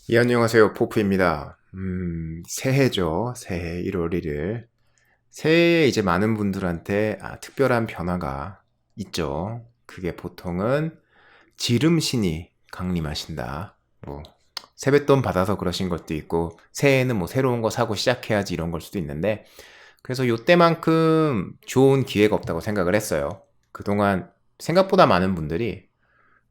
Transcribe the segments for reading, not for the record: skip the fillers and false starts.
예, 안녕하세요. 포프입니다. 새해죠. 새해 1월 1일. 새해에 이제 많은 분들한테 특별한 변화가 있죠. 그게 보통은 지름신이 강림하신다. 뭐, 세뱃돈 받아서 그러신 것도 있고, 새해에는 뭐 새로운 거 사고 시작해야지 이런 걸 수도 있는데, 그래서 요때만큼 좋은 기회가 없다고 생각을 했어요. 그동안 생각보다 많은 분들이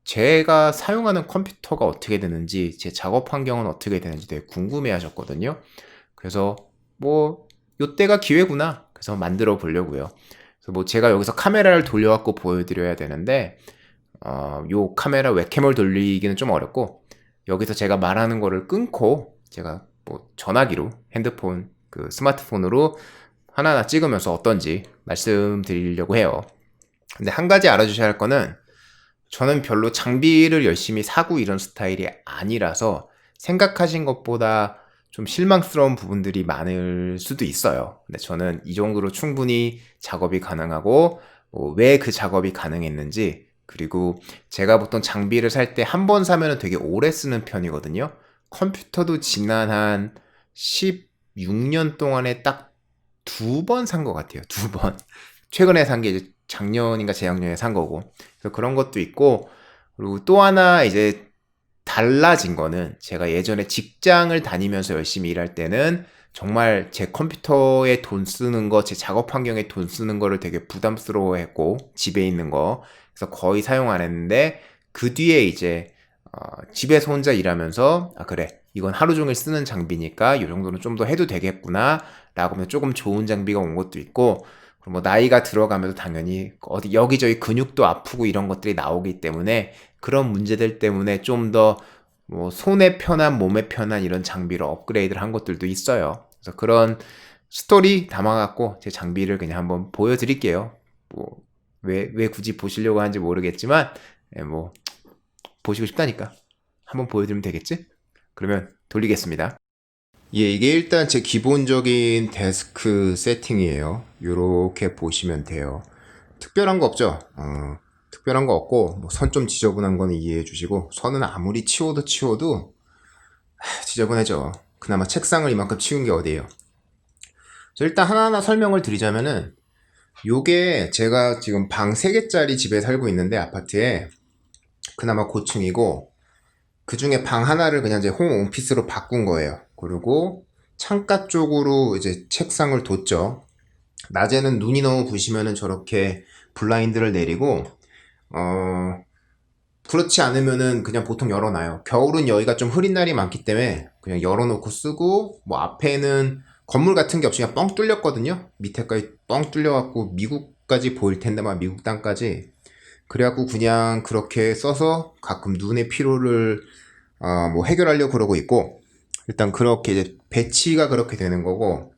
제가 사용하는 컴퓨터가 어떻게 되는지, 제 작업 환경은 어떻게 되는지 되게 궁금해 하셨거든요. 그래서 뭐, 요때가 기회구나. 그래서 만들어 보려고요. 그래서 뭐 제가 여기서 카메라를 돌려갖고 보여드려야 되는데, 요 카메라 웹캠을 돌리기는 좀 어렵고, 여기서 제가 말하는 거를 끊고, 제가 뭐 전화기로, 핸드폰, 그 스마트폰으로 하나하나 찍으면서 어떤지 말씀드리려고 해요. 근데 한 가지 알아주셔야 할 거는, 저는 별로 장비를 열심히 사고 이런 스타일이 아니라서 생각하신 것보다 좀 실망스러운 부분들이 많을 수도 있어요. 근데 저는 이 정도로 충분히 작업이 가능하고 왜 그 작업이 가능했는지, 그리고 제가 보통 장비를 살 때 한 번 사면 되게 오래 쓰는 편이거든요. 컴퓨터도 지난 한 16년 동안에 딱 두 번 산 것 같아요. 두 번. 최근에 산 게 이제 작년인가 재작년에 산 거고. 그래서 그런 것도 있고, 그리고 또 하나 이제 달라진 거는, 제가 예전에 직장을 다니면서 열심히 일할 때는 정말 제 컴퓨터에 돈 쓰는 거, 제 작업 환경에 돈 쓰는 거를 되게 부담스러워 했고, 집에 있는 거. 그래서 거의 사용 안 했는데, 그 뒤에 이제, 집에서 혼자 일하면서, 그래. 이건 하루 종일 쓰는 장비니까 이 정도는 좀 더 해도 되겠구나. 라고 하면 조금 좋은 장비가 온 것도 있고, 그리고 뭐 나이가 들어가면서 당연히 어디 여기저기 근육도 아프고 이런 것들이 나오기 때문에, 그런 문제들 때문에 좀 더 뭐 손에 편한 몸에 편한 이런 장비로 업그레이드를 한 것들도 있어요. 그래서 그런 스토리 담아갖고 제 장비를 그냥 한번 보여드릴게요. 뭐 왜 굳이 보시려고 하는지 모르겠지만, 뭐 보시고 싶다니까 한번 보여드리면 되겠지? 그러면 돌리겠습니다. 예, 이게 일단 제 기본적인 데스크 세팅이에요. 요렇게 보시면 돼요. 특별한 거 없죠? 특별한 거 없고, 뭐 선 좀 지저분한 거는 이해해 주시고, 선은 아무리 치워도 지저분해져. 그나마 책상을 이만큼 치운 게 어디예요? 일단 하나하나 설명을 드리자면은, 요게 제가 지금 방 3개짜리 집에 살고 있는데, 아파트에, 그나마 고층이고, 그 중에 방 하나를 그냥 이제 홈 오피스로 바꾼 거예요. 그리고 창가 쪽으로 이제 책상을 뒀죠. 낮에는 눈이 너무 부시면은 저렇게 블라인드를 내리고, 어, 그렇지 않으면은 그냥 보통 열어놔요. 겨울은 여기가 좀 흐린 날이 많기 때문에 그냥 열어놓고 쓰고, 뭐 앞에는 건물 같은 게 없이 그냥 뻥 뚫렸거든요. 밑에까지 뻥 뚫려갖고 미국까지 보일 텐데, 막 미국 땅까지. 그래갖고 그냥 그렇게 써서 가끔 눈의 피로를 뭐 해결하려고 그러고 있고, 일단 그렇게 이제 배치가 그렇게 되는 거고,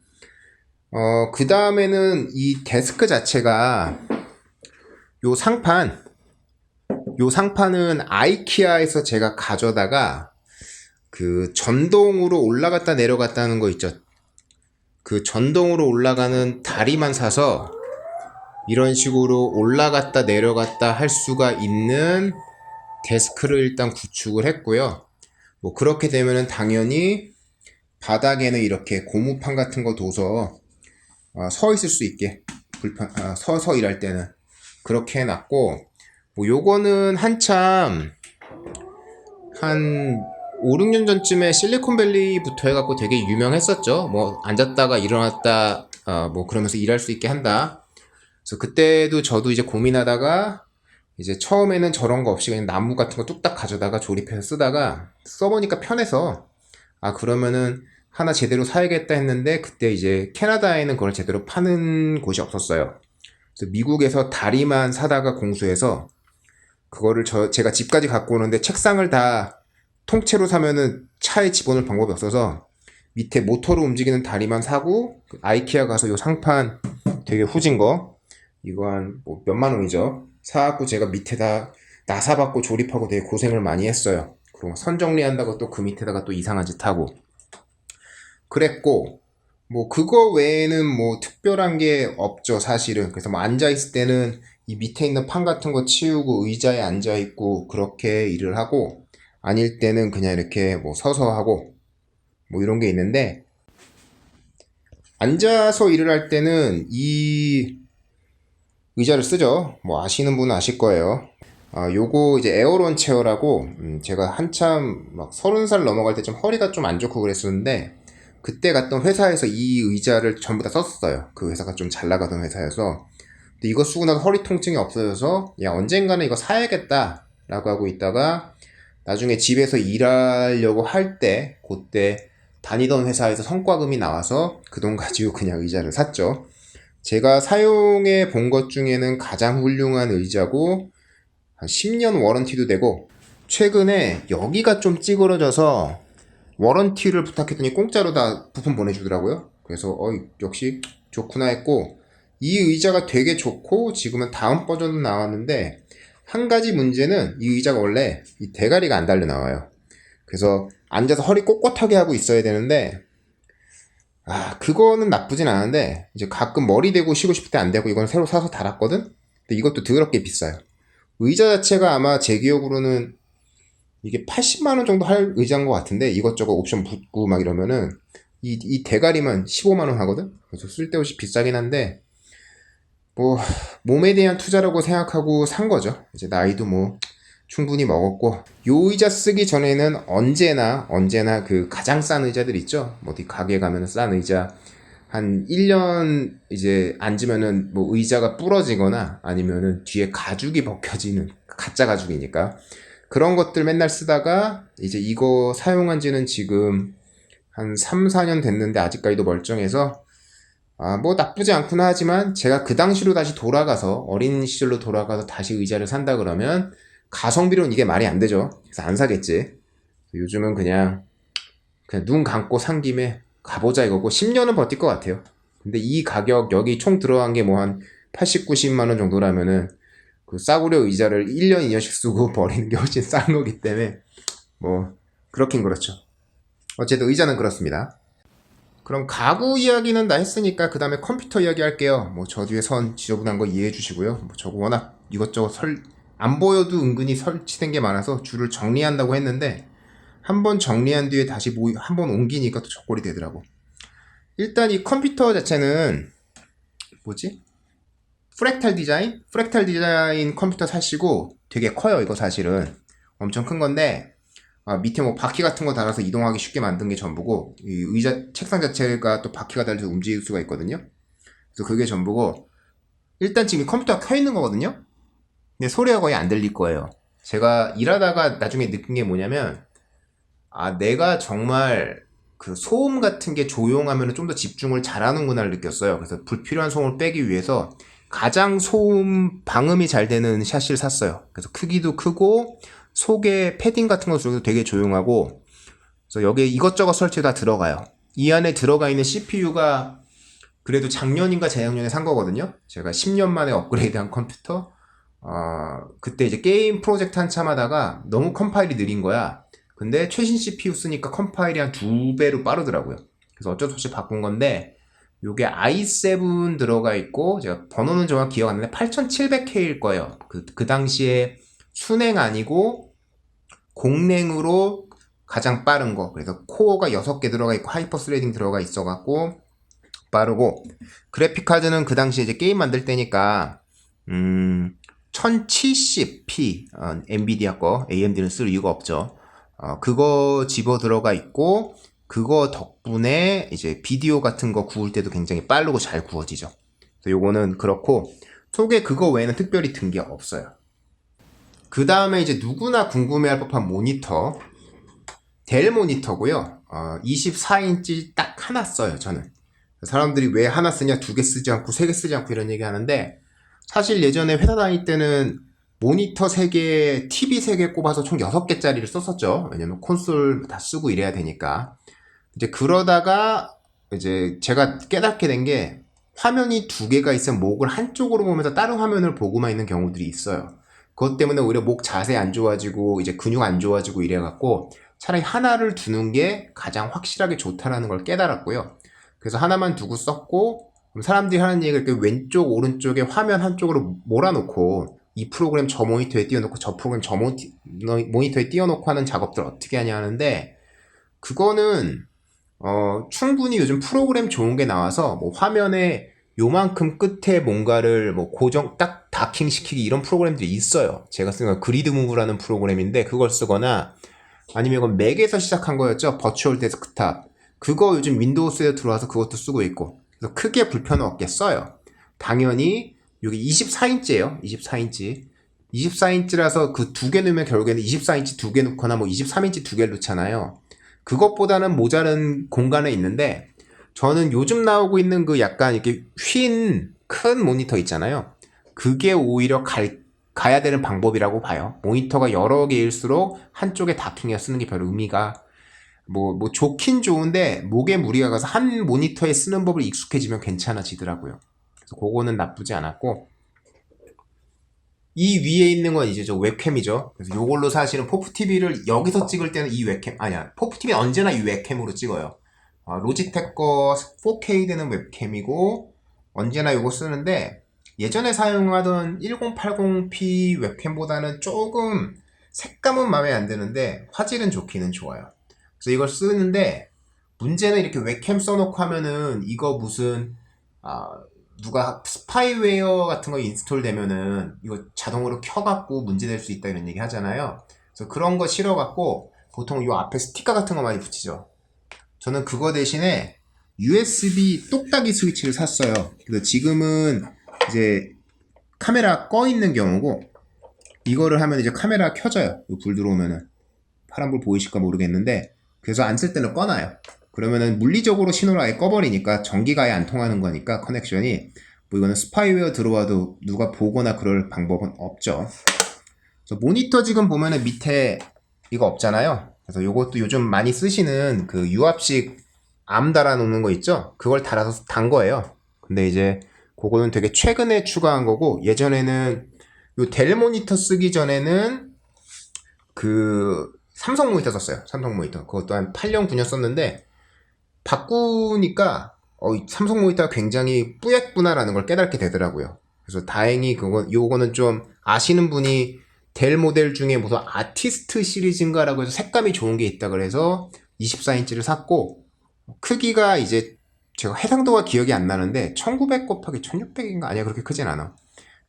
그 다음에는 이 데스크 자체가, 요 상판, 요 상판은 아이키아에서 제가 가져다가 그 전동으로 올라갔다 내려갔다 하는 거 있죠. 그 전동으로 올라가는 다리만 사서 이런 식으로 올라갔다 내려갔다 할 수가 있는 데스크를 일단 구축을 했고요. 뭐 그렇게 되면은 당연히 바닥에는 이렇게 고무판 같은 거 둬서 서 있을 수 있게, 서서 일할 때는 그렇게 해놨고, 뭐 요거는 한참 한 5, 6년 전쯤에 실리콘밸리부터 해갖고 되게 유명했었죠. 뭐 앉았다가 일어났다 뭐 그러면서 일할 수 있게 한다. 그래서 그때도 저도 이제 고민하다가, 이제 처음에는 저런 거 없이 그냥 나무 같은 거 뚝딱 가져다가 조립해서 쓰다가 써보니까 편해서, 그러면은 하나 제대로 사야겠다 했는데, 그때 이제 캐나다에는 그걸 제대로 파는 곳이 없었어요. 그래서 미국에서 다리만 사다가 공수해서 그거를 제가 집까지 갖고 오는데, 책상을 다 통째로 사면은 차에 집어넣을 방법이 없어서 밑에 모터로 움직이는 다리만 사고, 그 아이키아 가서 요 상판 되게 후진 거, 이거 한 뭐 몇만 원이죠. 사갖고 제가 밑에다 나사 받고 조립하고 되게 고생을 많이 했어요. 그리고 선 정리한다고 또 그 밑에다가 또 이상한 짓 하고 그랬고, 뭐 그거 외에는 뭐 특별한 게 없죠, 사실은. 그래서 뭐 앉아 있을 때는 이 밑에 있는 판 같은 거 치우고 의자에 앉아 있고 그렇게 일을 하고, 아닐 때는 그냥 이렇게 뭐 서서 하고 뭐 이런 게 있는데, 앉아서 일을 할 때는 이 의자를 쓰죠. 뭐 아시는 분은 아실 거예요. 요거 이제 에어론 체어라고, 제가 한참 막 30살 넘어갈 때 좀 허리가 좀 안 좋고 그랬었는데, 그때 갔던 회사에서 이 의자를 전부 다 썼어요. 그 회사가 좀 잘 나가던 회사여서. 근데 이거 쓰고 나서 허리 통증이 없어져서, 야, 언젠가는 이거 사야겠다 라고 하고 있다가, 나중에 집에서 일하려고 할 때, 그때 다니던 회사에서 성과금이 나와서 그 돈 가지고 그냥 의자를 샀죠. 제가 사용해 본 것 중에는 가장 훌륭한 의자고, 한 10년 워런티도 되고, 최근에 여기가 좀 찌그러져서 워런티를 부탁했더니 공짜로 다 부품 보내주더라고요. 그래서 역시 좋구나 했고, 이 의자가 되게 좋고 지금은 다음 버전도 나왔는데, 한 가지 문제는 이 의자가 원래 이 대가리가 안 달려 나와요. 그래서 앉아서 허리 꼿꼿하게 하고 있어야 되는데, 그거는 나쁘진 않은데, 이제 가끔 머리 대고 쉬고 싶을 때 안 되고, 이건 새로 사서 달았거든? 근데 이것도 더럽게 비싸요. 의자 자체가 아마 제 기억으로는 이게 80만원 정도 할 의자인 것 같은데, 이것저것 옵션 붙고 막 이러면은 이 대가리만 15만원 하거든? 그래서 쓸데없이 비싸긴 한데, 뭐 몸에 대한 투자라고 생각하고 산 거죠. 이제 나이도 뭐 충분히 먹었고, 요 의자 쓰기 전에는 언제나 그 가장 싼 의자들 있죠. 뭐 어디 가게 가면 싼 의자 한 1년 이제 앉으면은 뭐 의자가 부러지거나 아니면은 뒤에 가죽이 벗겨지는, 가짜 가죽이니까 그런 것들 맨날 쓰다가, 이제 이거 사용한 지는 지금 한 3, 4년 됐는데 아직까지도 멀쩡해서, 뭐 나쁘지 않구나 하지만, 제가 그 당시로 다시 돌아가서, 어린 시절로 돌아가서 다시 의자를 산다 그러면 가성비로는 이게 말이 안 되죠. 그래서 안 사겠지. 요즘은 그냥 눈 감고 산 김에 가보자 이거고, 10년은 버틸 것 같아요. 근데 이 가격, 여기 총 들어간 게 뭐 한 80, 90만 원 정도라면은 그 싸구려 의자를 1년, 2년씩 쓰고 버리는 게 훨씬 싼 거기 때문에, 뭐 그렇긴 그렇죠. 어쨌든 의자는 그렇습니다. 그럼 가구 이야기는 다 했으니까 그 다음에 컴퓨터 이야기 할게요. 뭐 저 뒤에 선 지저분한 거 이해해 주시고요. 뭐 저거 워낙 이것저것 안 보여도 은근히 설치된 게 많아서 줄을 정리한다고 했는데, 한번 정리한 뒤에 다시 한번 옮기니까 또 적골이 되더라고. 일단 이 컴퓨터 자체는 뭐지? 프랙탈 디자인 컴퓨터 사시고, 되게 커요 이거 사실은. 엄청 큰 건데, 밑에 뭐 바퀴 같은 거 달아서 이동하기 쉽게 만든 게 전부고, 이 의자 책상 자체가 또 바퀴가 달려서 움직일 수가 있거든요. 그래서 그게 전부고, 일단 지금 컴퓨터가 켜 있는 거거든요. 근데 소리가 거의 안 들릴 거예요. 제가 일하다가 나중에 느낀 게 뭐냐면, 내가 정말 그 소음 같은 게 조용하면 좀 더 집중을 잘하는구나를 느꼈어요. 그래서 불필요한 소음을 빼기 위해서 가장 소음 방음이 잘 되는 샷을 샀어요. 그래서 크기도 크고 속에 패딩 같은 거 쓰기도 되게 조용하고, 그래서 여기에 이것저것 설치 다 들어가요. 이 안에 들어가 있는 CPU가 그래도 작년인가 재작년에 산 거거든요. 제가 10년 만에 업그레이드한 컴퓨터. 그때 이제 게임 프로젝트 한참 하다가 너무 컴파일이 느린 거야. 근데 최신 CPU 쓰니까 컴파일이 한 2배로 빠르더라고요. 그래서 어쩔 수 없이 바꾼 건데, 요게 i7 들어가 있고, 제가 번호는 정확히 기억 안 나는데 8700K일 거예요. 그 당시에 순행 아니고 공랭으로 가장 빠른 거. 그래서 코어가 6개 들어가 있고 하이퍼 스레딩 들어가 있어갖고 빠르고, 그래픽 카드는 그 당시에 이제 게임 만들 때니까 1070p 엔비디아 거, AMD는 쓸 이유가 없죠. 그거 집어 들어가 있고, 그거 덕분에 이제 비디오 같은 거 구울 때도 굉장히 빠르고 잘 구워지죠. 그래서 요거는 그렇고, 속에 그거 외에는 특별히 든 게 없어요. 그 다음에 이제 누구나 궁금해할 법한 모니터, 델 모니터고요. 24인치 딱 하나 써요, 저는. 사람들이 왜 하나 쓰냐, 2개 쓰지 않고 3개 쓰지 않고 이런 얘기 하는데, 사실 예전에 회사 다닐 때는 모니터 3개, TV 3개 꼽아서 총 6개짜리를 썼었죠. 왜냐면 콘솔 다 쓰고 이래야 되니까. 이제 그러다가 이제 제가 깨닫게 된 게, 화면이 2개가 있으면 목을 한쪽으로 보면서 다른 화면을 보고만 있는 경우들이 있어요. 그것 때문에 오히려 목 자세 안 좋아지고 이제 근육 안 좋아지고 이래갖고, 차라리 하나를 두는 게 가장 확실하게 좋다라는 걸 깨달았고요. 그래서 하나만 두고 썼고, 사람들이 하는 얘기가 이렇게 왼쪽 오른쪽에 화면 한쪽으로 몰아놓고 이 프로그램 저 모니터에 띄워놓고 저 프로그램 저 모니터에 띄워놓고 하는 작업들 어떻게 하냐 하는데, 그거는 충분히 요즘 프로그램 좋은 게 나와서 뭐 화면에 요만큼 끝에 뭔가를 뭐 고정 딱 다킹 시키기 이런 프로그램들이 있어요. 제가 쓰는 건 그리드 무브라는 프로그램인데 그걸 쓰거나, 아니면 이건 맥에서 시작한 거였죠. 버추얼 데스크탑. 그거 요즘 윈도우스에 들어와서 그것도 쓰고 있고. 그래서 크게 불편은 없겠어요. 당연히 여기 24인치예요. 24인치. 24인치라서 그 두 개 넣으면 결국에는 24인치 두 개 넣거나 뭐 23인치 두 개를 넣잖아요. 그것보다는 모자른 공간에 있는데, 저는 요즘 나오고 있는 그 약간 이렇게 휜 큰 모니터 있잖아요. 그게 오히려 가야 되는 방법이라고 봐요. 모니터가 여러 개일수록 한쪽에 다킹해서 쓰는 게 별 의미가 뭐 좋긴 좋은데, 목에 무리가 가서 한 모니터에 쓰는 법을 익숙해지면 괜찮아지더라고요. 그래서 그거는 나쁘지 않았고, 이 위에 있는 건 이제 저 웹캠이죠. 그래서 요걸로 사실은 포프TV를 여기서 찍을 때는 이 웹캠, 아니야. 포프TV는 언제나 이 웹캠으로 찍어요. 로지텍 거 4K 되는 웹캠이고, 언제나 요거 쓰는데, 예전에 사용하던 1080p 웹캠보다는 조금 색감은 마음에 안 드는데, 화질은 좋기는 좋아요. 그래서 이걸 쓰는데, 문제는 이렇게 웹캠 써놓고 하면은, 이거 무슨, 누가 스파이웨어 같은 거 인스톨 되면은 이거 자동으로 켜갖고 문제될 수 있다 이런 얘기 하잖아요. 그래서 그런 거 싫어갖고 보통 요 앞에 스티커 같은 거 많이 붙이죠. 저는 그거 대신에 USB 똑딱이 스위치를 샀어요. 그래서 지금은 이제 카메라 꺼 있는 경우고, 이거를 하면 이제 카메라 켜져요. 불 들어오면은. 파란불 보이실까 모르겠는데, 그래서 안 쓸 때는 꺼놔요. 그러면은 물리적으로 신호를 아예 꺼버리니까 전기가 아예 안 통하는 거니까 커넥션이, 뭐 이거는 스파이웨어 들어와도 누가 보거나 그럴 방법은 없죠. 그래서 모니터 지금 보면은 밑에 이거 없잖아요. 그래서 요것도 요즘 많이 쓰시는 그 유압식 암 달아놓는 거 있죠? 그걸 달아서 단 거예요. 근데 이제 그거는 되게 최근에 추가한 거고, 예전에는 요 델 모니터 쓰기 전에는 그 삼성 모니터 썼어요. 삼성 모니터. 그것도 한 8년 9년 썼는데, 바꾸니까 삼성 모니터가 굉장히 뿌였구나라는 걸 깨닫게 되더라고요. 그래서 다행히 요거는 좀 아시는 분이 델 모델 중에 무슨 아티스트 시리즈인가라고 해서 색감이 좋은 게 있다 그래서 24인치를 샀고, 크기가 이제 제가 해상도가 기억이 안 나는데 1900 곱하기 1600인가 아니야, 그렇게 크진 않아.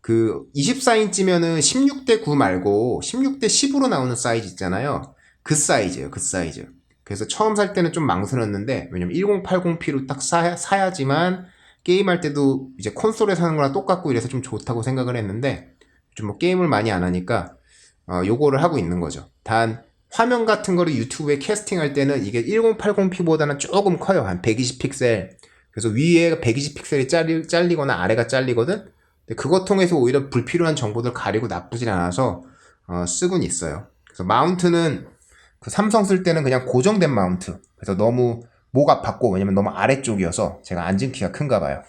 그 24인치면은 16대 9 말고 16대 10으로 나오는 사이즈 있잖아요. 그 사이즈예요. 그 사이즈. 그래서 처음 살 때는 좀 망설였는데, 왜냐면 1080p로 딱 사야지만 게임할 때도 이제 콘솔에 사는 거랑 똑같고 이래서 좀 좋다고 생각을 했는데, 좀 뭐 게임을 많이 안 하니까 요거를 하고 있는 거죠. 단 화면 같은 거를 유튜브에 캐스팅할 때는 이게 1080p보다는 조금 커요. 한 120픽셀. 그래서 위에 120픽셀이 잘리거나 아래가 잘리거든. 근데 그것 통해서 오히려 불필요한 정보들 가리고 나쁘진 않아서 쓰곤 있어요. 그래서 마운트는 그 삼성 쓸 때는 그냥 고정된 마운트. 그래서 너무 목 아팠고, 왜냐면 너무 아래쪽이어서 제가 앉은 키가 큰가 봐요.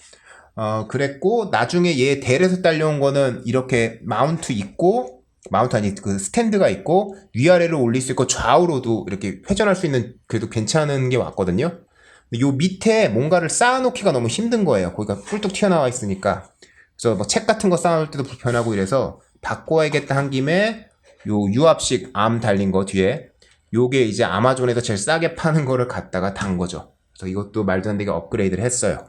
그랬고, 나중에 얘 델에서 딸려온 거는 이렇게 마운트 있고, 마운트 아니, 그 스탠드가 있고, 위아래로 올릴 수 있고, 좌우로도 이렇게 회전할 수 있는, 그래도 괜찮은 게 왔거든요. 근데 요 밑에 뭔가를 쌓아놓기가 너무 힘든 거예요. 거기가 뿔뚝 튀어나와 있으니까. 그래서 뭐 책 같은 거 쌓아놓을 때도 불편하고 이래서 바꿔야겠다 한 김에 요 유압식 암 달린 거 뒤에, 요게 이제 아마존에서 제일 싸게 파는 거를 갖다가 단 거죠. 그래서 이것도 말도 안 되게 업그레이드를 했어요.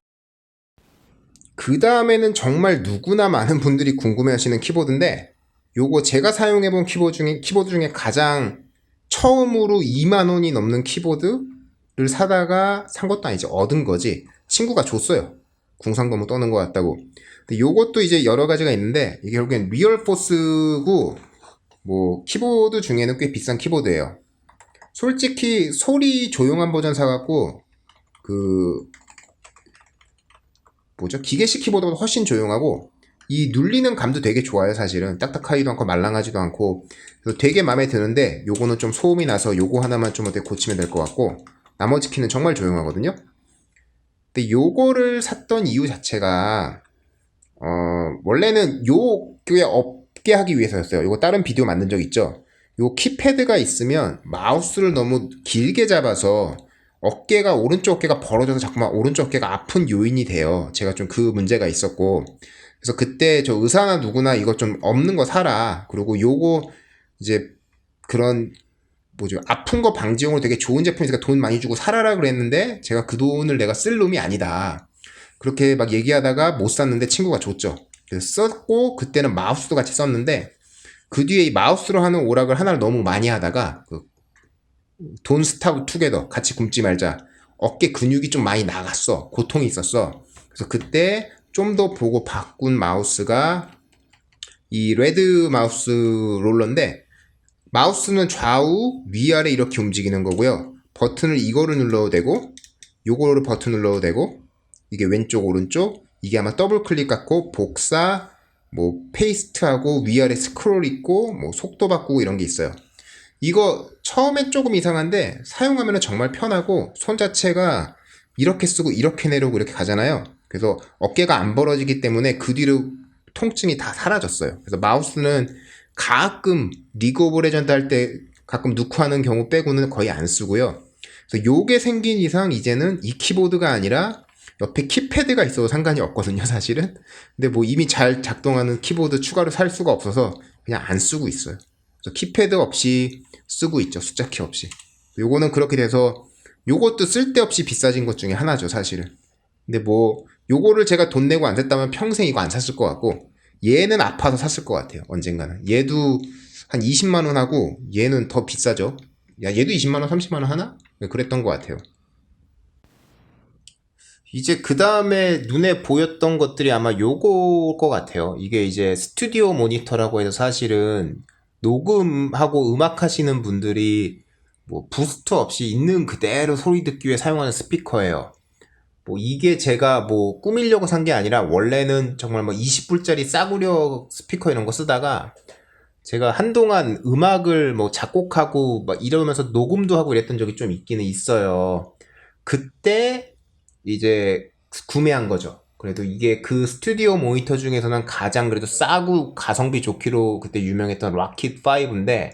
그 다음에는 정말 누구나 많은 분들이 궁금해 하시는 키보드인데, 요거 제가 사용해본 키보드 중에 가장 처음으로 2만원이 넘는 키보드를 사다가 산 것도 아니지, 얻은 거지. 친구가 줬어요. 궁상도무 떠는 것 같다고. 근데 요것도 이제 여러 가지가 있는데, 이게 결국엔 리얼포스고, 뭐 키보드 중에는 꽤 비싼 키보드예요. 솔직히 소리 조용한 버전 사갖고 그 뭐죠, 기계식 키보드보다 훨씬 조용하고, 이 눌리는 감도 되게 좋아요. 사실은 딱딱하지도 않고 말랑하지도 않고, 그래서 되게 마음에 드는데, 요거는 좀 소음이 나서 요거 하나만 좀 어떻게 고치면 될 것 같고, 나머지 키는 정말 조용하거든요. 근데 요거를 샀던 이유 자체가 원래는 요게 없게 하기 위해서였어요. 요거 다른 비디오 만든 적 있죠. 요 키패드가 있으면 마우스를 너무 길게 잡아서 오른쪽 어깨가 벌어져서 자꾸만 오른쪽 어깨가 아픈 요인이 돼요. 제가 좀 그 문제가 있었고, 그래서 그때 저 의사나 누구나 이거 좀 없는 거 사라. 그리고 요거 이제 그런 뭐죠, 아픈 거 방지용으로 되게 좋은 제품이니까 돈 많이 주고 사라라 그랬는데 제가 그 돈을 내가 쓸 놈이 아니다. 그렇게 막 얘기하다가 못 샀는데 친구가 줬죠. 그래서 썼고 그때는 마우스도 같이 썼는데 그 뒤에 이 마우스로 하는 오락을 하나를 너무 많이 하다가 그 돈 스타브 투게더 같이 굶지 말자, 어깨 근육이 좀 많이 나갔어. 고통이 있었어. 그래서 그때 좀 더 보고 바꾼 마우스가 이 레드 마우스 롤러인데, 마우스는 좌우 위아래 이렇게 움직이는 거고요. 버튼을 이거를 눌러도 되고 요거를 버튼 눌러도 되고, 이게 왼쪽 오른쪽, 이게 아마 더블 클릭 같고 복사, 뭐 페이스트하고 위아래 스크롤 있고 뭐 속도 바꾸고 이런 게 있어요. 이거 처음엔 조금 이상한데 사용하면 정말 편하고, 손 자체가 이렇게 쓰고 이렇게 내려오고 이렇게 가잖아요. 그래서 어깨가 안 벌어지기 때문에 그 뒤로 통증이 다 사라졌어요. 그래서 마우스는 가끔 리그 오브 레전드 할 때 가끔 넣고 하는 경우 빼고는 거의 안 쓰고요. 그래서 요게 생긴 이상 이제는 이 키보드가 아니라 옆에 키패드가 있어도 상관이 없거든요, 사실은. 근데 뭐 이미 잘 작동하는 키보드 추가로 살 수가 없어서 그냥 안 쓰고 있어요. 그래서 키패드 없이 쓰고 있죠, 숫자키 없이. 요거는 그렇게 돼서 요것도 쓸데없이 비싸진 것 중에 하나죠, 사실은. 근데 뭐 요거를 제가 돈 내고 안 샀다면 평생 이거 안 샀을 것 같고, 얘는 아파서 샀을 것 같아요, 언젠가는. 얘도 한 20만원 하고 얘는 더 비싸죠. 야, 얘도 20만원 30만원 하나? 네, 그랬던 것 같아요. 이제 그 다음에 눈에 보였던 것들이 아마 요거일 것 같아요. 이게 이제 스튜디오 모니터라고 해서 사실은 녹음하고 음악 하시는 분들이 뭐 부스터 없이 있는 그대로 소리 듣기 위해 사용하는 스피커예요. 뭐 이게 제가 뭐 꾸미려고 산 게 아니라 원래는 정말 뭐 20불짜리 싸구려 스피커 이런 거 쓰다가 제가 한동안 음악을 뭐 작곡하고 막 이러면서 녹음도 하고 이랬던 적이 좀 있기는 있어요. 그때 이제 구매한 거죠. 그래도 이게 그 스튜디오 모니터 중에서는 가장 그래도 싸고 가성비 좋기로 그때 유명했던 락킷 5인데,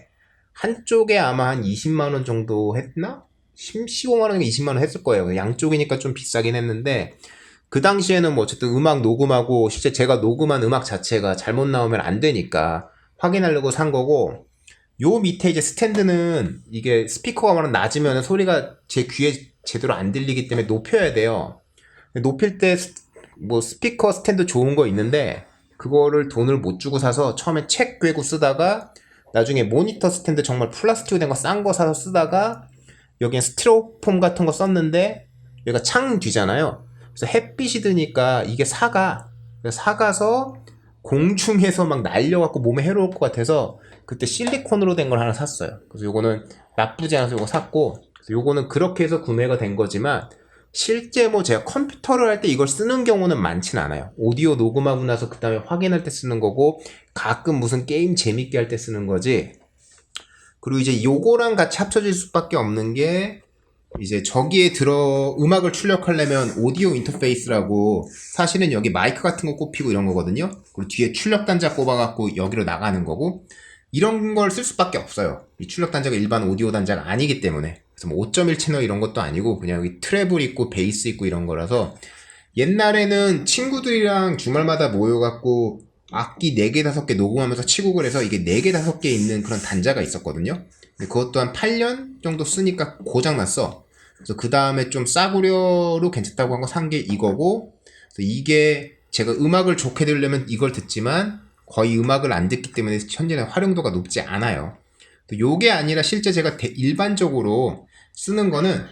한쪽에 아마 한 20만 원 정도 했나? 15만 원이면 20만 원 했을 거예요. 양쪽이니까 좀 비싸긴 했는데, 그 당시에는 뭐 어쨌든 음악 녹음하고 실제 제가 녹음한 음악 자체가 잘못 나오면 안 되니까 확인하려고 산 거고, 요 밑에 이제 스탠드는 이게 스피커가 워낙 낮으면 소리가 제 귀에 제대로 안 들리기 때문에 높여야 돼요. 높일 때 뭐 스피커 스탠드 좋은 거 있는데 그거를 돈을 못 주고 사서 처음에 책 꿰고 쓰다가 나중에 모니터 스탠드 정말 플라스틱으로 된 거 싼 거 사서 쓰다가 여기엔 스티로폼 같은 거 썼는데 여기가 창 뒤잖아요. 그래서 햇빛이 드니까 이게 사가서 공중에서 막 날려갖고 몸에 해로울 것 같아서 그때 실리콘으로 된 걸 하나 샀어요. 그래서 요거는 나쁘지 않아서 요거 샀고, 그래서 요거는 그렇게 해서 구매가 된 거지만 실제 뭐 제가 컴퓨터를 할 때 이걸 쓰는 경우는 많진 않아요. 오디오 녹음하고 나서 그 다음에 확인할 때 쓰는 거고, 가끔 무슨 게임 재밌게 할 때 쓰는 거지. 그리고 이제 요거랑 같이 합쳐질 수밖에 없는 게, 이제 저기에 음악을 출력하려면 오디오 인터페이스라고, 사실은 여기 마이크 같은 거 꼽히고 이런 거거든요. 그리고 뒤에 출력 단자 꼽아갖고 여기로 나가는 거고, 이런 걸 쓸 수밖에 없어요. 이 출력 단자가 일반 오디오 단자가 아니기 때문에. 그래서 뭐 5.1 채널 이런 것도 아니고 그냥 여기 트래블 있고 베이스 있고 이런 거라서, 옛날에는 친구들이랑 주말마다 모여갖고 악기 4개 5개 녹음하면서 치고 그래서 이게 4개 5개 있는 그런 단자가 있었거든요. 근데 그것도 한 8년 정도 쓰니까 고장났어. 그래서 그 다음에 좀 싸구려로 괜찮다고 한 거 산 게 이거고, 그래서 이게 제가 음악을 좋게 들으려면 이걸 듣지만 거의 음악을 안 듣기 때문에 현재는 활용도가 높지 않아요. 요게 아니라 실제 제가 일반적으로 쓰는 거는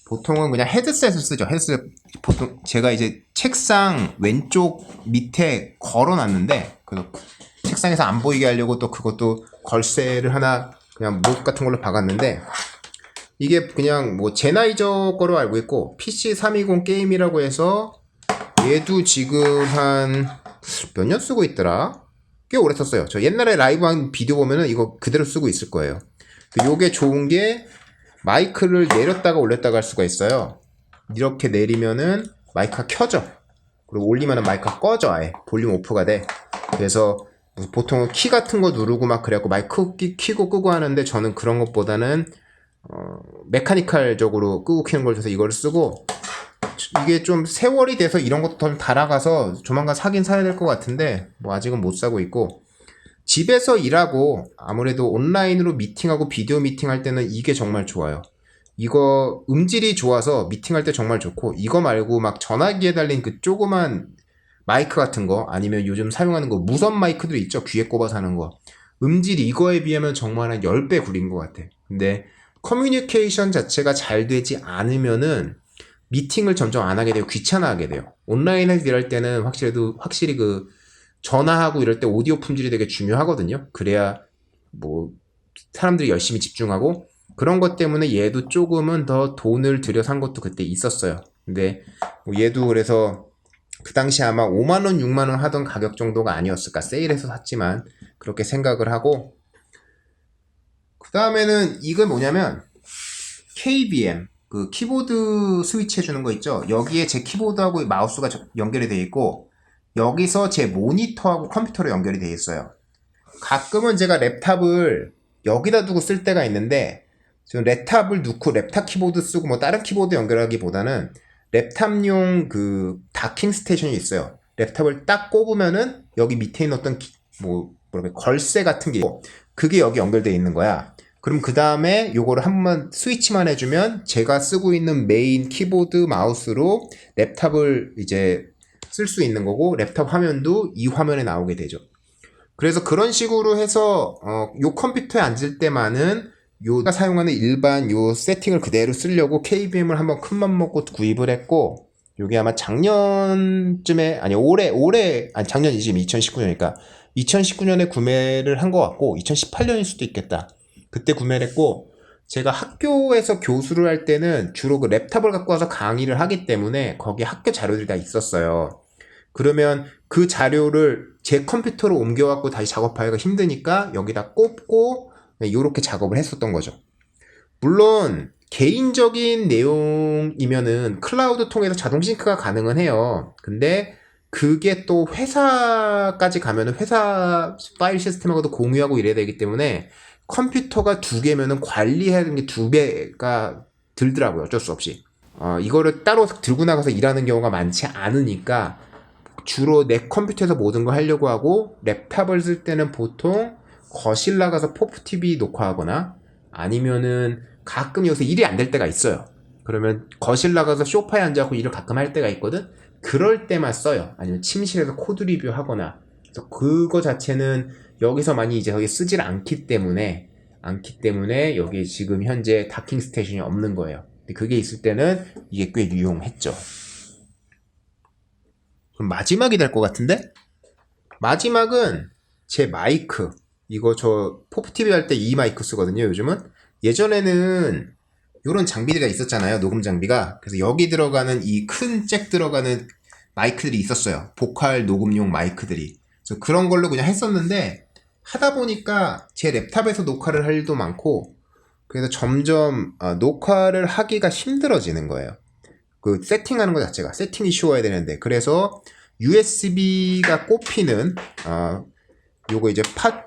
보통은 그냥 헤드셋을 쓰죠. 헤드셋 보통 제가 이제 책상 왼쪽 밑에 걸어놨는데, 그래서 책상에서 안 보이게 하려고 또 그것도 걸쇠를 하나 그냥 못 같은 걸로 박았는데, 이게 그냥 뭐 제나이저 거로 알고 있고 PC320 게임이라고 해서 얘도 지금 한 몇 년 쓰고 있더라? 꽤 오래 썼어요. 저 옛날에 라이브 한 비디오 보면은 이거 그대로 쓰고 있을 거예요. 요게 좋은 게 마이크를 내렸다가 올렸다가 할 수가 있어요. 이렇게 내리면은 마이크가 켜져. 그리고 올리면은 마이크가 꺼져. 아예 볼륨 오프가 돼. 그래서 보통은 키 같은 거 누르고 막 그래갖고 마이크 키고 끄고 하는데, 저는 그런 것보다는 메카니컬적으로 끄고 키는 걸 줘서 이걸 쓰고, 이게 좀 세월이 돼서 이런 것도 더 달아가서 조만간 사긴 사야 될 것 같은데 뭐 아직은 못 사고 있고, 집에서 일하고 아무래도 온라인으로 미팅하고 비디오 미팅할 때는 이게 정말 좋아요. 이거 음질이 좋아서 미팅할 때 정말 좋고, 이거 말고 막 전화기에 달린 그 조그만 마이크 같은 거, 아니면 요즘 사용하는 거 무선 마이크들 있죠, 귀에 꼽아서 하는 거, 음질이 이거에 비하면 정말 한 10배 구린 것 같아. 근데 커뮤니케이션 자체가 잘 되지 않으면은 미팅을 점점 안 하게 되고 귀찮아하게 돼요. 온라인에서 일할 때는 확실히 그 전화하고 이럴 때 오디오 품질이 되게 중요하거든요. 그래야 뭐 사람들이 열심히 집중하고, 그런 것 때문에 얘도 조금은 더 돈을 들여 산 것도 그때 있었어요. 근데 뭐 얘도 그래서 그 당시 아마 5만원, 6만원 하던 가격 정도가 아니었을까. 세일해서 샀지만 그렇게 생각을 하고, 그 다음에는 이건 뭐냐면 KBM, 그 키보드 스위치 해주는 거 있죠. 여기에 제 키보드하고 마우스가 연결이 되어 있고, 여기서 제 모니터하고 컴퓨터로 연결이 되어 있어요. 가끔은 제가 랩탑을 여기다 두고 쓸 때가 있는데, 지금 랩탑을 넣고 랩탑 키보드 쓰고 뭐 다른 키보드 연결하기보다는 랩탑용 그 다킹 스테이션이 있어요. 랩탑을 딱 꼽으면은 여기 밑에 있는 어떤 걸쇠 같은 게 있고, 그게 여기 연결되어 있는 거야. 그럼 그 다음에 요거를 한 번만 스위치만 해주면 제가 쓰고 있는 메인 키보드 마우스로 랩탑을 이제 쓸 수 있는 거고, 랩탑 화면도 이 화면에 나오게 되죠. 그래서 그런 식으로 해서 요 컴퓨터에 앉을 때만은 요가 사용하는 일반 요 세팅을 그대로 쓰려고 KBM을 한번 큰맘 먹고 구입을 했고, 요게 아마 작년쯤에, 아니 아니 작년이지, 2019년이니까 2019년에 구매를 한 것 같고, 2018년일 수도 있겠다. 그때 구매를 했고, 제가 학교에서 교수를 할 때는 주로 그 랩탑을 갖고 와서 강의를 하기 때문에 거기 학교 자료들이 다 있었어요. 그러면 그 자료를 제 컴퓨터로 옮겨갖고 다시 작업하기가 힘드니까 여기다 꼽고 이렇게 작업을 했었던 거죠. 물론 개인적인 내용이면은 클라우드 통해서 자동 싱크가 가능은 해요. 근데 그게 또 회사까지 가면은 회사 파일 시스템하고도 공유하고 이래야 되기 때문에 컴퓨터가 2개면은 관리해야 되는 게 2배가 들더라고요. 어쩔 수 없이. 이거를 따로 들고 나가서 일하는 경우가 많지 않으니까 주로 내 컴퓨터에서 모든 걸 하려고 하고, 랩탑을 쓸 때는 보통 거실 나가서 포프 TV 녹화하거나, 아니면은 가끔 여기서 일이 안 될 때가 있어요. 그러면 거실 나가서 소파에 앉아서 일을 가끔 할 때가 있거든. 그럴 때만 써요. 아니면 침실에서 코드 리뷰 하거나. 그래서 그거 자체는 여기서 많이 이제 거기 쓰질 않기 때문에 여기 지금 현재 다킹 스테이션이 없는 거예요. 근데 그게 있을 때는 이게 꽤 유용했죠. 그럼 마지막이 될 것 같은데? 마지막은 제 마이크. 이거 저 포프TV 할 때 이 마이크 쓰거든요, 요즘은. 예전에는 이런 장비가 있었잖아요, 녹음 장비가. 그래서 여기 들어가는 이 큰 잭 들어가는 마이크들이 있었어요. 보컬 녹음용 마이크들이. 그래서 그런 걸로 그냥 했었는데, 하다 보니까 제 랩탑에서 녹화를 할 일도 많고, 그래서 점점 녹화를 하기가 힘들어지는 거예요. 그 세팅하는 것 자체가 세팅이 쉬워야 되는데, 그래서 USB가 꼽히는 요거 이제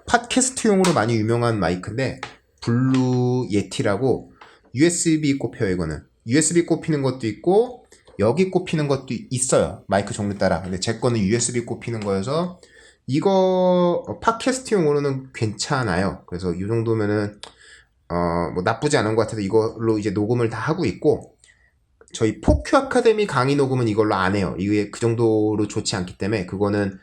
팟캐스트용으로 많이 유명한 마이크인데, 블루 예티라고 USB 꼽혀요. 이거는 USB 꼽히는 것도 있고 여기 꼽히는 것도 있어요, 마이크 종류 따라. 근데 제 거는 USB 꼽히는 거여서 이거 팟캐스트용으로는 괜찮아요. 그래서 이 정도면은 뭐 나쁘지 않은 것 같아서 이걸로 이제 녹음을 다 하고 있고, 저희 포큐 아카데미 강의 녹음은 이걸로 안 해요. 이게 그 정도로 좋지 않기 때문에 그거는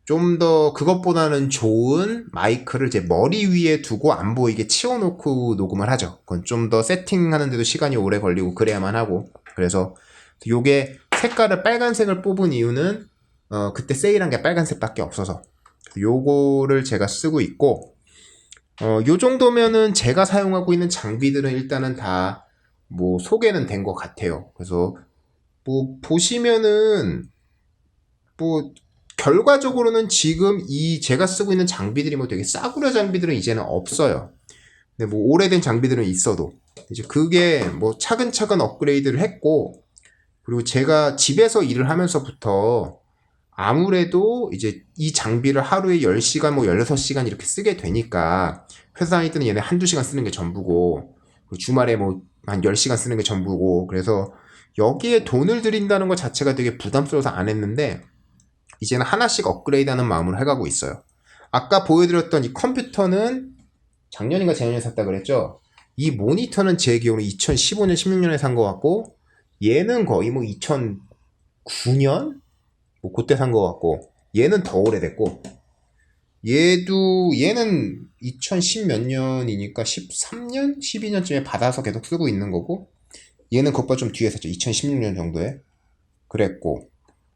좀 더 그것보다는 좋은 마이크를 제 머리 위에 두고 안 보이게 치워놓고 녹음을 하죠. 그건 좀 더 세팅하는데도 시간이 오래 걸리고 그래야만 하고. 그래서 요게 색깔을 빨간색을 뽑은 이유는 그때 세일한 게 빨간색밖에 없어서 요거를 제가 쓰고 있고, 요 정도면은 제가 사용하고 있는 장비들은 일단은 다 뭐 소개는 된 것 같아요. 그래서 뭐 보시면은 뭐 결과적으로는 지금 이 제가 쓰고 있는 장비들이 뭐 되게 싸구려 장비들은 이제는 없어요. 근데 뭐 오래된 장비들은 있어도 이제 그게 뭐 차근차근 업그레이드를 했고, 그리고 제가 집에서 일을 하면서부터 아무래도 이제 이 장비를 하루에 10시간 뭐 16시간 이렇게 쓰게 되니까, 회사 다닐 때는 얘네 한두 시간 쓰는 게 전부고, 주말에 뭐 한 10시간 쓰는 게 전부고, 그래서 여기에 돈을 들인다는 것 자체가 되게 부담스러워서 안 했는데 이제는 하나씩 업그레이드하는 마음으로 해가고 있어요. 아까 보여드렸던 이 컴퓨터는 작년인가 재작년에 샀다 그랬죠. 이 모니터는 제 기억으로 2015년 16년에 산 것 같고 얘는 거의 뭐 2009년 뭐 그때 산 것 같고 얘는 더 오래됐고 얘는 2010 몇 년이니까 13년? 12년쯤에 받아서 계속 쓰고 있는 거고 얘는 그것보다 좀 뒤에 샀죠. 2016년 정도에 그랬고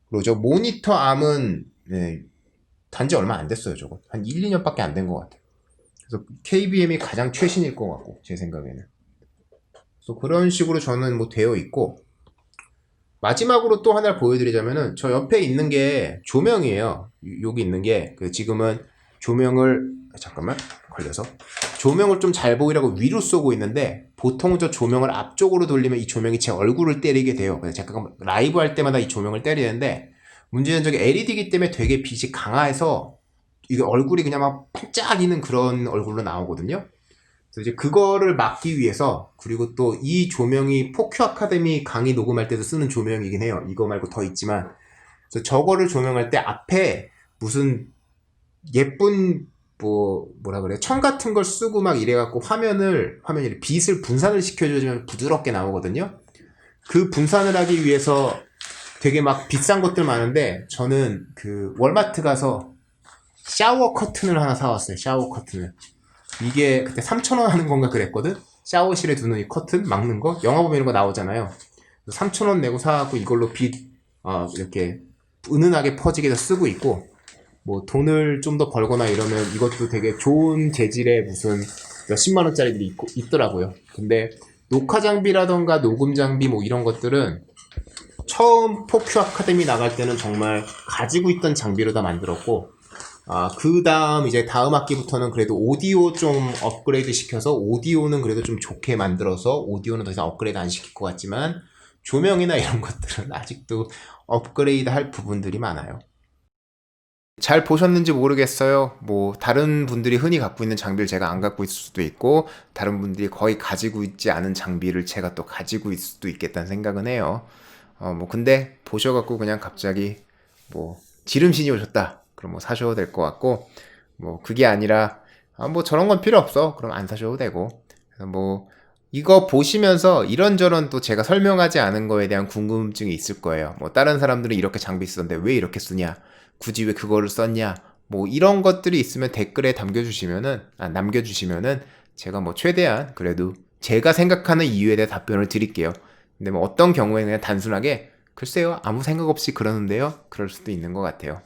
그리고 저 모니터 암은 단지 얼마 안 됐어요. 저거 한 1, 2년밖에 안 된 것 같아요. 그래서 KBM이 가장 최신일 것 같고 제 생각에는 그래서 그런 식으로 저는 뭐 되어 있고 마지막으로 또 하나를 보여드리자면은 저 옆에 있는 게 조명이에요. 여기 있는 게 지금은 조명을 잠깐만 걸려서 조명을 좀 잘 보이라고 위로 쏘고 있는데 보통 저 조명을 앞쪽으로 돌리면 이 조명이 제 얼굴을 때리게 돼요. 그래서 제가 라이브 할 때마다 이 조명을 때리는데 문제는 저게 LED이기 때문에 되게 빛이 강해서 이게 얼굴이 그냥 막 반짝이는 그런 얼굴로 나오거든요. 그래서 이제 그거를 막기 위해서 그리고 또 이 조명이 포큐 아카데미 강의 녹음할 때도 쓰는 조명이긴 해요. 이거 말고 더 있지만 그래서 저거를 조명할 때 앞에 무슨 예쁜 뭐라 그래 천 같은 걸 쓰고 막 이래갖고 화면이 빛을 분산을 시켜주면 부드럽게 나오거든요. 그 분산을 하기 위해서 되게 막 비싼 것들 많은데 저는 그 월마트 가서 샤워 커튼을 하나 사왔어요. 샤워 커튼을. 이게 그때 3,000원 하는 건가 그랬거든? 샤워실에 두는 이 커튼 막는 거? 영화 보면 이런 거 나오잖아요. 3,000원 내고 사갖고 이걸로 이렇게 은은하게 퍼지게 쓰고 있고, 뭐 돈을 좀 더 벌거나 이러면 이것도 되게 좋은 재질의 무슨 몇십만 원짜리들이 있더라고요. 근데 녹화 장비라던가 녹음 장비 뭐 이런 것들은 처음 포큐 아카데미 나갈 때는 정말 가지고 있던 장비로 다 만들었고, 그 다음 이제 다음 학기부터는 그래도 오디오 좀 업그레이드 시켜서 오디오는 그래도 좀 좋게 만들어서 오디오는 더 이상 업그레이드 안 시킬 것 같지만 조명이나 이런 것들은 아직도 업그레이드 할 부분들이 많아요. 잘 보셨는지 모르겠어요. 뭐 다른 분들이 흔히 갖고 있는 장비를 제가 안 갖고 있을 수도 있고 다른 분들이 거의 가지고 있지 않은 장비를 제가 또 가지고 있을 수도 있겠다는 생각은 해요. 뭐 근데 보셔갖고 그냥 갑자기 뭐 지름신이 오셨다. 그럼 뭐 사셔도 될 것 같고 뭐 그게 아니라 뭐 저런 건 필요 없어. 그럼 안 사셔도 되고 그래서 뭐 이거 보시면서 이런저런 또 제가 설명하지 않은 거에 대한 궁금증이 있을 거예요. 뭐 다른 사람들은 이렇게 장비 쓰던데 왜 이렇게 쓰냐? 굳이 왜 그거를 썼냐? 뭐 이런 것들이 있으면 댓글에 남겨주시면은 제가 뭐 최대한 그래도 제가 생각하는 이유에 대해 답변을 드릴게요. 근데 뭐 어떤 경우에는 그냥 단순하게 글쎄요 아무 생각 없이 그러는데요 그럴 수도 있는 것 같아요.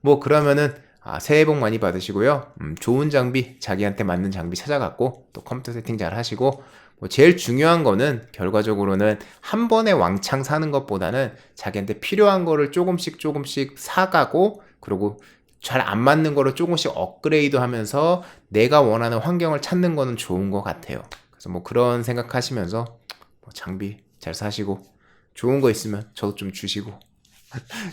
뭐 그러면은 새해 복 많이 받으시고요. 좋은 장비 자기한테 맞는 장비 찾아갖고 또 컴퓨터 세팅 잘 하시고 뭐 제일 중요한 거는 결과적으로는 한 번에 왕창 사는 것보다는 자기한테 필요한 거를 조금씩 사가고 그리고 잘 안 맞는 거를 조금씩 업그레이드 하면서 내가 원하는 환경을 찾는 거는 좋은 것 같아요. 그래서 뭐 그런 생각하시면서 뭐 장비 잘 사시고 좋은 거 있으면 저도 좀 주시고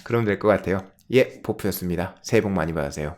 그러면 될 것 같아요. 예, 보프였습니다. 새해 복 많이 받으세요.